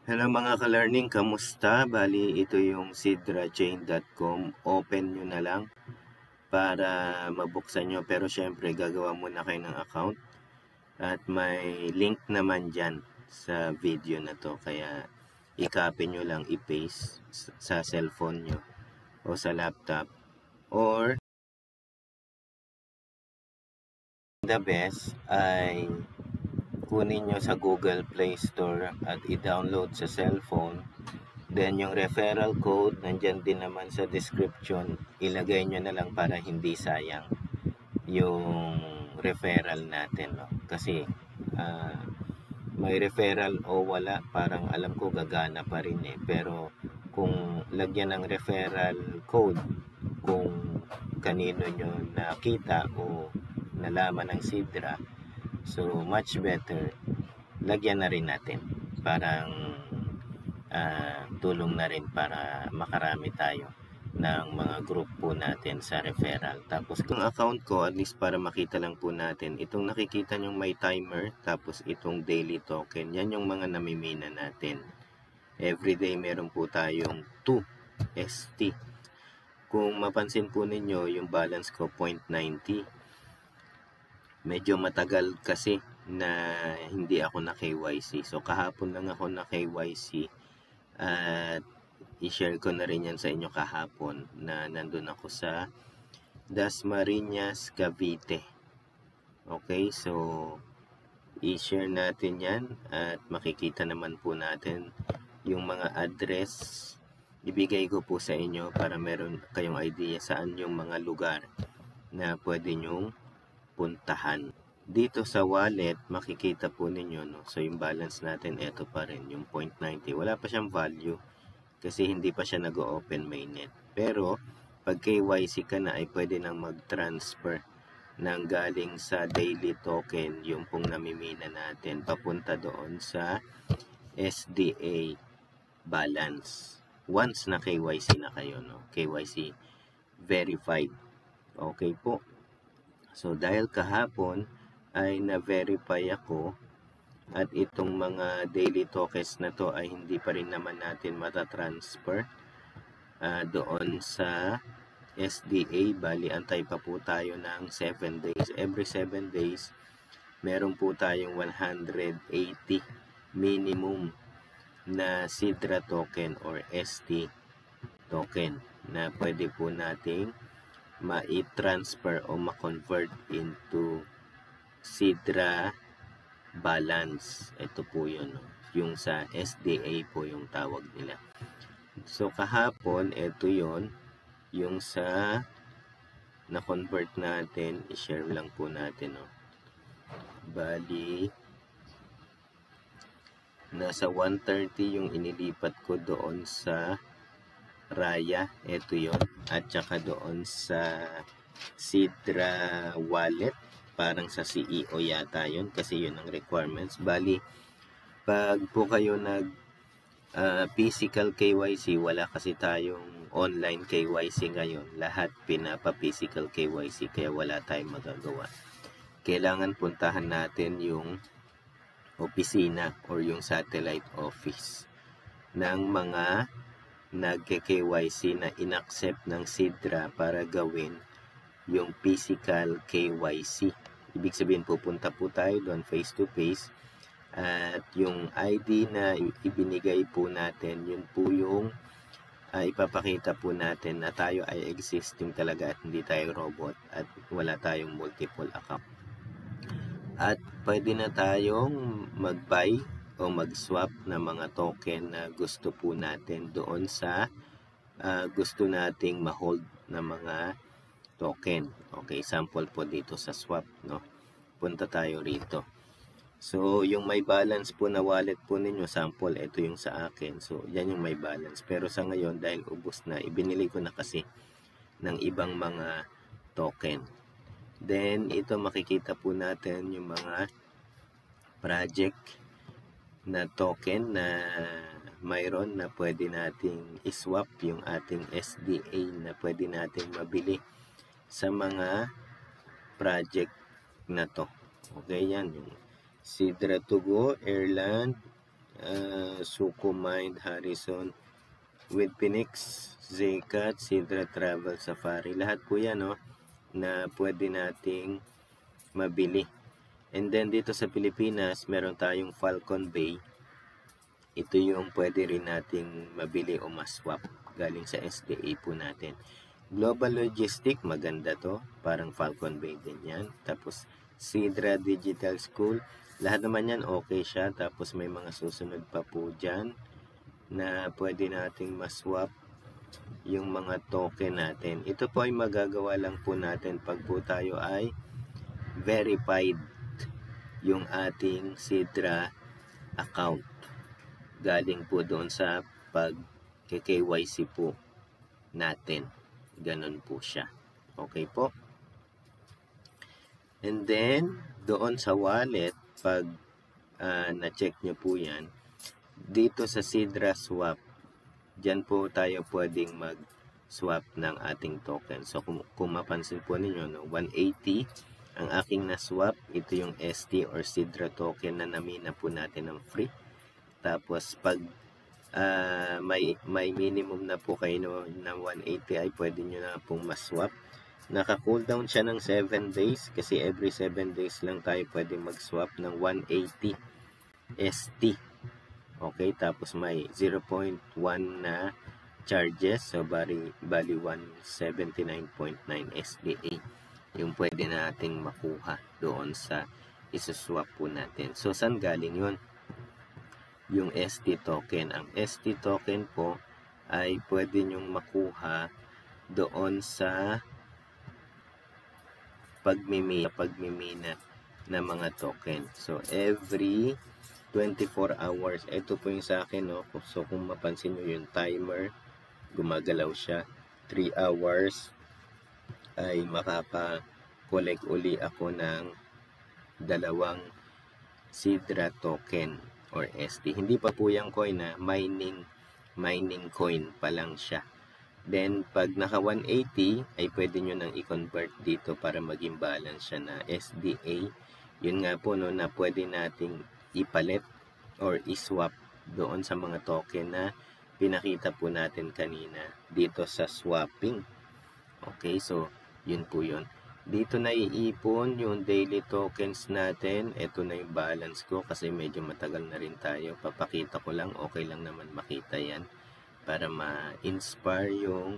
Hello mga ka-learning, kamusta? Bali, ito yung sidrachain.com. Open nyo na lang para mabuksan nyo. Pero syempre, gagawa muna kayo ng account. At may link naman dyan sa video na to. Kaya, i-copy nyo lang, i-paste sa cellphone nyo o sa laptop. Or, the best ay kunin nyo sa Google Play Store at i-download sa cellphone. Then, yung referral code, nandyan din naman sa description. Ilagay nyo na lang para hindi sayang yung referral natin. No? Kasi, may referral o wala, parang alam ko gagana pa rin eh. Pero, kung lagyan ng referral code, kung kanino nyo nakita o nalaman ng Sidra, so much better, lagyan na rin natin. Parang tulong na rin para makarami tayo ng mga group po natin sa referral. Tapos kung account ko, at least para makita lang po natin, itong nakikita nyong may timer, tapos itong daily token, yan yung mga namimina natin. Everyday meron po tayong 2 ST. Kung mapansin po ninyo, yung balance ko 0.90. Medyo matagal kasi na hindi ako na KYC. So kahapon lang ako na KYC. At i-share ko na rin yan sa inyo kahapon na nandun ako sa Dasmariñas, Cavite. Okay, so i-share natin yan at makikita naman po natin yung mga address. Ibigay ko po sa inyo para meron kayong idea saan yung mga lugar na pwede nyong puntahan. Dito sa wallet, makikita po ninyo, no? So, yung balance natin, ito pa rin, yung 0.90. Wala pa siyang value kasi hindi pa siya nag-open mainnet. Pero, pag KYC ka na, ay pwede nang mag-transfer ng galing sa daily token, yung pong namimina natin, papunta doon sa SDA balance. Once na KYC na kayo, no? KYC verified. Okay po. So, dahil kahapon ay na-verify ako at itong mga daily tokens na to ay hindi pa rin naman natin matatransfer doon sa SDA. Bali, antay pa po tayo ng 7 days. Every 7 days, meron po tayong 180 minimum na Sidra token or ST token na pwede po nating ma-transfer o ma-convert into Sidra balance. Ito po yun. Yung sa SDA po yung tawag nila. So, kahapon, ito yun. Yung sa na-convert natin, i-share lang po natin. No? Bali, nasa 130 yung inilipat ko doon sa Raya. Ito yun. At saka doon sa Sidra wallet. Parang sa CEO yata yun kasi yun ang requirements. Bali, pag po kayo nag physical KYC, wala kasi tayong online KYC ngayon. Lahat pinapa-physical KYC kaya wala tayong magagawa. Kailangan puntahan natin yung opisina or yung satellite office ng mga nagke-KYC na inaccept ng Sidra para gawin yung physical KYC. Ibig sabihin, pupunta po tayo doon face to face at yung ID na ibinigay po natin, yun po yung ipapakita po natin na tayo ay existing talaga at hindi tayo robot at wala tayong multiple account. At pwede na tayong mag-buy o mag-swap ng mga token na gusto po natin doon sa gusto nating ma-hold na mga token. Okay, sample po dito sa swap, no? Punta tayo rito. So, yung may balance po na wallet po ninyo, sample, ito yung sa akin. So, yan yung may balance. Pero sa ngayon, dahil ubos na, ibinili ko na kasi ng ibang mga token. Then, ito makikita po natin yung mga project na token na mayroon na pwede nating iswap yung ating SDA na pwede nating mabili sa mga project na to. Okay, yan yung Sidra to Go, Airland, Suko Mind, Harrison, with Phoenix, Zekat, Sidra Travel Safari. Lahat po yan, no, na pwede nating mabili. And then dito sa Pilipinas, meron tayong Falcon Bay. Ito yung pwede rin nating mabili o maswap galing sa SDA po natin. Global Logistic, maganda to. Parang Falcon Bay din yan. Tapos Sidra Digital School. Lahat naman yan okay siya. Tapos may mga susunod pa po dyan na pwede nating maswap yung mga token natin. Ito po ay magagawa lang po natin pag po tayo ay verified yung ating Sidra account. Galing po doon sa pag-KYC po natin. Ganun po siya. Okay po. And then, doon sa wallet, pag na-check nyo po yan, dito sa Sidra Swap, dyan po tayo pwedeng mag-swap ng ating token. So, kung mapansin po ninyo, no, 180, ang aking na-swap, ito yung ST or Sidra token na namina po natin ng free. Tapos, pag may minimum na po kayo na 180 ay pwede nyo na pong maswap. Naka-cooldown siya ng 7 days kasi every 7 days lang tayo pwede mag-swap ng 180 ST. Okay, tapos may 0.1 na charges. So, bali 179.9 SDA yung pwede nating makuha doon sa isuswap po natin. So, saan galing yun? Yung ST token. Ang ST token po ay pwede nyong makuha doon sa pagmimina ng mga token. So, every 24 hours. Ito po yung sa akin, no? So, kung mapansin nyo yung timer, gumagalaw siya. 3 hours ay makaka-collect uli ako ng 2 Sidra token or ST. Hindi pa po yung coin na mining coin pa lang siya. Then, pag naka 180, ay pwede nyo nang i-convert dito para maging balance siya na SDA. Yun nga po, no, na pwede nating ipalit or iswap doon sa mga token na pinakita po natin kanina dito sa swapping. Okay, so, yun po yun. Dito na iipon yung daily tokens natin. Ito na yung balance ko kasi medyo matagal na rin tayo. Papakita ko lang. Okay lang naman makita yan para ma-inspire yung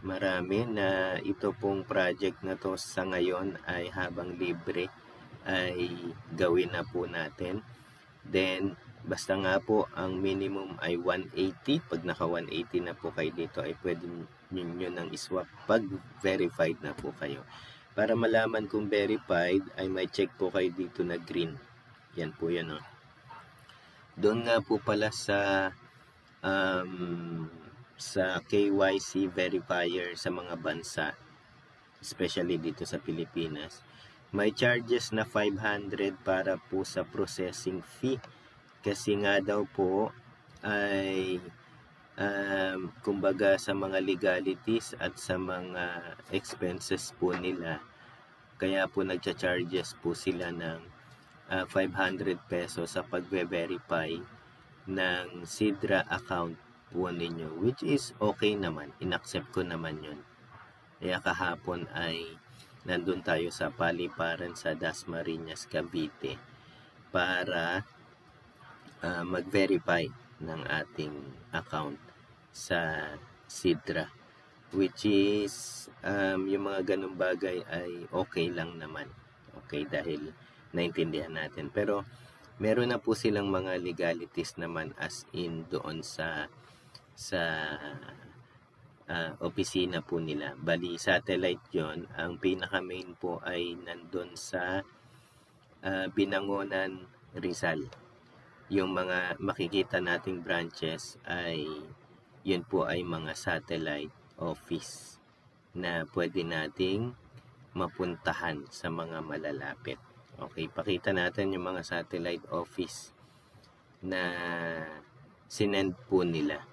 marami na ito pong project na to sa ngayon ay habang libre ay gawin na po natin. Then, basta nga po ang minimum ay 180. Pag naka 180 na po kayo dito ay pwede nyo nang iswap pag verified na po kayo. Para malaman kung verified, ay may check po kayo dito na green. Yan po yan, no? Doon nga po pala sa KYC verifier sa mga bansa, especially dito sa Pilipinas, may charges na 500 para po sa processing fee. Kasi nga daw po ay kumbaga sa mga legalities at sa mga expenses po nila, kaya po nagcha-charges po sila ng 500 pesos sa pagbe-verify ng Sidra account po ninyo, which is okay naman, inaccept ko naman yun. Kaya kahapon ay nandun tayo sa paliparan sa Dasmariñas, Cavite para mag-verify ng ating account sa Sidra, which is yung mga ganung bagay ay okay lang naman. Okay, dahil naintindihan natin. Pero meron na po silang mga legalities naman as in doon sa opisina po nila. Bali, satellite yon. Ang pinaka-main po ay nandun sa Binangonan, Rizal. Yung mga makikita nating branches ay yun po ay mga satellite office na pwede nating mapuntahan sa mga malalapit. Okay, pakita natin yung mga satellite office na sinend po nila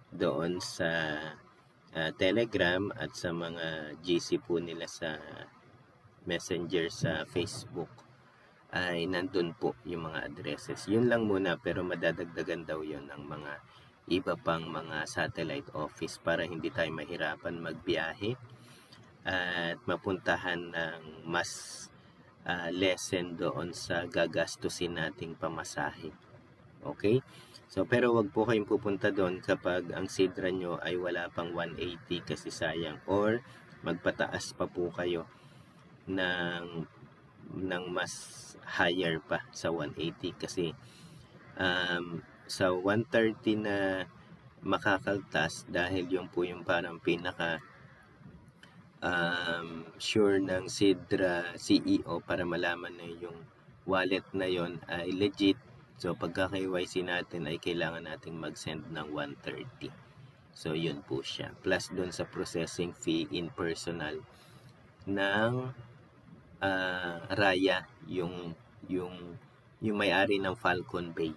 doon sa Telegram at sa mga GC po nila sa Messenger sa Facebook. ay nandun po yung mga addresses. Yun lang muna, pero madadagdagan daw yun ng mga iba pang mga satellite office para hindi tayo mahirapan magbiyahe at mapuntahan ng mas lesson doon sa gagastusin nating pamasahe. Okay? So, pero wag po kayong pupunta doon kapag ang sidra nyo ay wala pang 180 kasi sayang. Or magpataas pa po kayo ng mas higher pa sa 180 kasi sa 130 na makakaltas dahil yung po yung parang pinaka sure ng Sidra CEO para malaman na yung wallet na yon ay legit. So pagka KYC natin ay kailangan nating mag-send ng 130. So yun po siya. Plus doon sa processing fee in personal ng Raya, yung may-ari ng Falcon Bay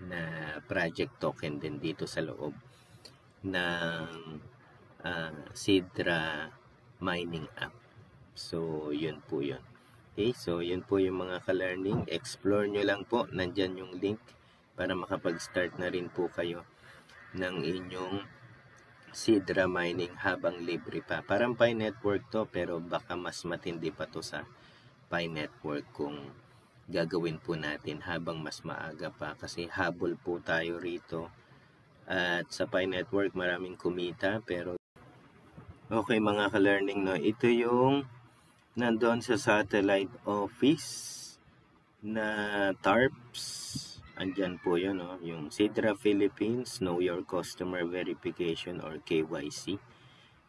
na project token din dito sa loob ng Sidra mining app. So, yun po yun. Okay, so yun po yung mga ka-learning. Explore nyo lang po. Nandyan yung link para makapag-start na rin po kayo ng inyong Sidra mining habang libre pa. Parang Pi Network to, pero baka mas matindi pa to sa Pi Network kung gagawin po natin habang mas maaga pa. Kasi habol po tayo rito. At sa Pi Network maraming kumita, pero okay mga ka-learning, no? Ito yung nandoon sa satellite office na TARPS. Andyan po yun, no? Yung Sidra Philippines, Know Your Customer Verification or KYC.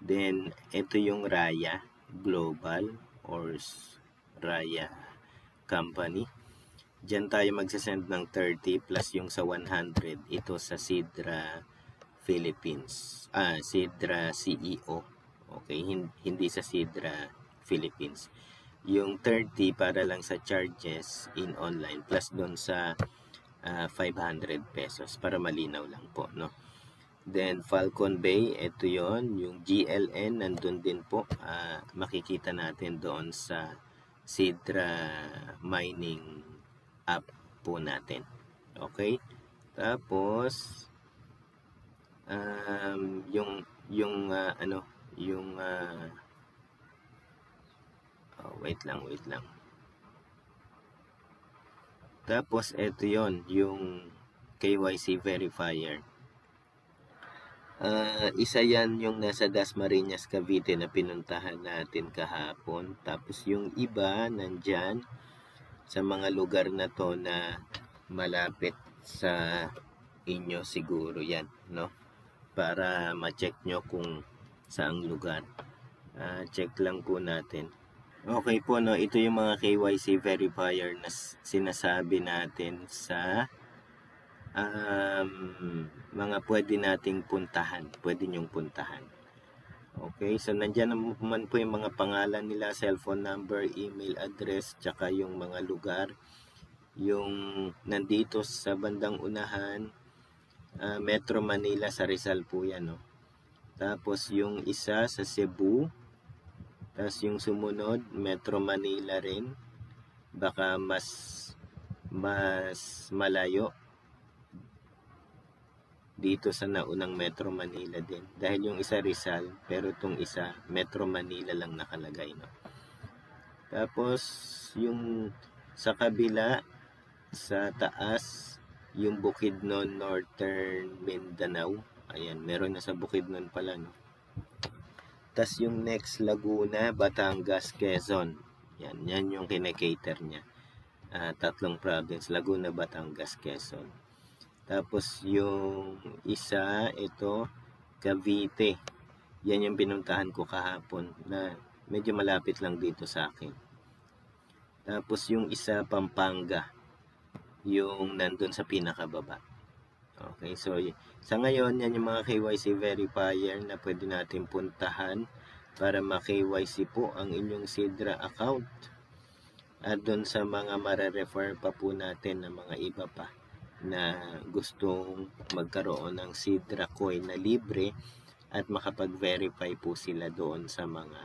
Then, ito yung Raya Global or Raya Company. Diyan tayo magsasend ng 30 plus yung sa 100. Ito sa Sidra Philippines. Sidra CEO. Okay, hindi sa Sidra Philippines. Yung 30 para lang sa charges in online plus doon sa 500 pesos para malinaw lang po, no? Then Falcon Bay, ito yon, yung GLN nandun din po. Makikita natin doon sa Sidra mining app po natin. Okay? Tapos wait lang. Tapos ito yon, yung KYC verifier. Isa yan yung nasa Dasmariñas, Cavite na pinuntahan natin kahapon. Tapos yung iba nandyan sa mga lugar na to na malapit sa inyo siguro yan, no? Para ma-check nyo kung saang lugar. Check lang po natin. Okay po, no? Ito yung mga KYC verifier na sinasabi natin sa mga pwede nating puntahan. Pwede nyong puntahan. Okay, so nandyan naman po yung mga pangalan nila, cellphone number, email address, tsaka yung mga lugar. Yung nandito sa bandang unahan, Metro Manila sa Rizal po yan, no? Tapos yung isa sa Cebu, tapos yung sumunod, Metro Manila rin, baka mas malayo dito sa naunang Metro Manila din. Dahil yung isa Rizal, pero itong isa Metro Manila lang nakalagay, no? Tapos yung sa kabila, sa taas, yung Bukidnon, Northern Mindanao. Ayan, meron na sa Bukidnon pala, no? Tapos yung next, Laguna, Batangas, Quezon. Yan yung kinekater niya. 3 province, Laguna, Batangas, Quezon. Tapos yung isa, ito, Cavite. Yan yung pinuntahan ko kahapon na medyo malapit lang dito sa akin. Tapos yung isa, Pampanga. Yung nandun sa pinakababa. Okay, so sa ngayon, yan yung mga KYC verifier na pwede natin puntahan para ma-KYC po ang inyong Sidra account. At doon sa mga mare-refer pa po natin na mga iba pa na gustong magkaroon ng Sidra coin na libre at makapag-verify po sila doon sa mga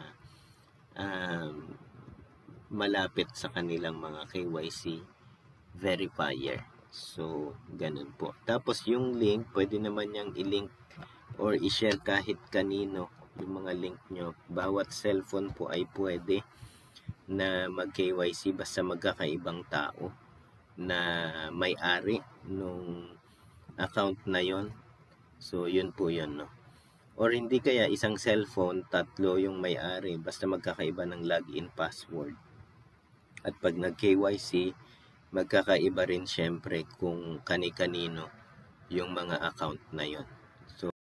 malapit sa kanilang mga KYC verifier. So, ganun po. Tapos yung link, pwede naman niyang i-link or i-share kahit kanino yung mga link nyo. Bawat cellphone po ay pwede na mag-KYC basta magkakaibang tao na may-ari nung account na yon. So, yun po yun, no? Or hindi kaya isang cellphone, tatlo yung may-ari basta magkakaiba ng login password. At pag nag-KYC, magkakaiba rin syempre kung kani-kanino yung mga account na yon.